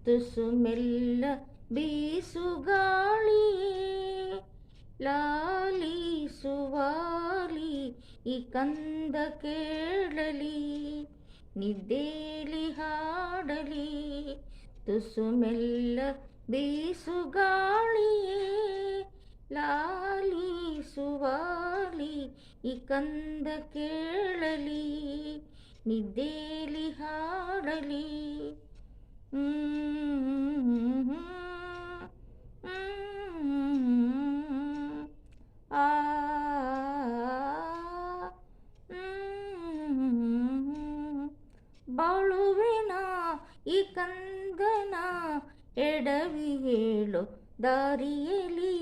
ತುಸು ಮೆಲ್ಲ ಬೀಸುಗಾಳಿ ಲಾಲಿಸುವಾಲಿ ಈ ಕಂದ ಕೇಳಲಿ ನಿದ್ದೇಲಿ ಹಾಡಲಿ. ತುಸು ಮೆಲ್ಲ ಬೀಸುಗಾಳಿಯೇ ಲಾಲಿಸುವಾಲಿ ಈ ಕಂದ ಕೇಳಲಿ ನಿದ್ದೇಲಿ ಹಾಡಲಿ. ಆ ಬಾಳುವೆನ ಈ ಕಂದನ ಎಡವಿ ಹೇಳು ದಾರಿಯಲಿ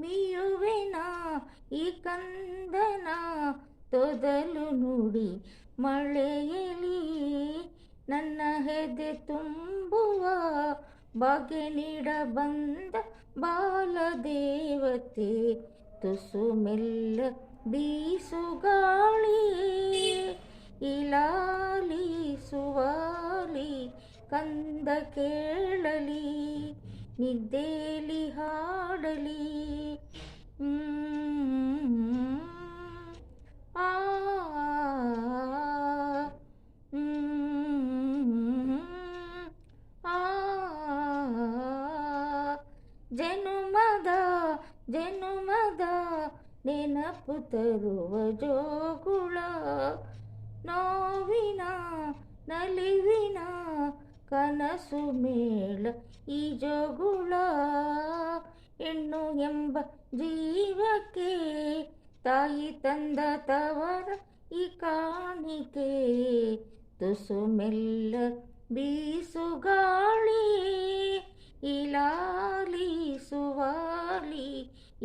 ಮೀಯುವೆನ ಈ ಕಂದನ ತೊದಲು ನುಡಿ ಮಳೆಯಲಿ. ನನ್ನ ಹೆದೆ ತುಂಬುವ ಭಾಗ್ಯ ನೀಡ ಬಂದ ಬಾಲದೇವತೆ ತುಸು ಮೆಲ್ಲ ಬೀಸುಗಾಳಿಯೇ ಇಲಾಲಿಸುವಾಲಿ ಕಂದ ಕೇಳಲಿ ನಿದ್ದೇಲಿ ಹಾಡಲಿ. ಆ ಜನುಮದ ನೆನಪು ತರುವ ಜೋಗುಳ ನೋವಿನ ನಲಿವಿನ ಕನಸು ಮೇಳ ಈ ಜೋಗುಳ. ಹೆಣ್ಣು ಎಂಬ ಜೀವಕ್ಕೆ ತಾಯಿ ತಂದ ತವರ ಈ ಕಾಣಿಕೆ ತುಸು ಮೆಲ್ಲ ಬೀಸುಗಾಳಿ ಇಲಾಲಿಸುವಾಲಿ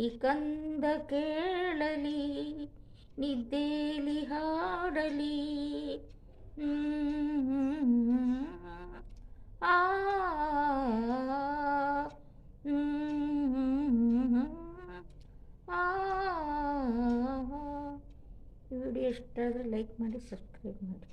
ಈ ಕಂದ ಕೇಳಲಿ ನಿದ್ದೇಲಿ ಹಾಡಲಿ. ಆ ಈ ವಿಡಿಯೋ ಇಷ್ಟ ಆದರೆ ಲೈಕ್ ಮಾಡಿ, ಸಬ್ಸ್ಕ್ರೈಬ್ ಮಾಡಿ.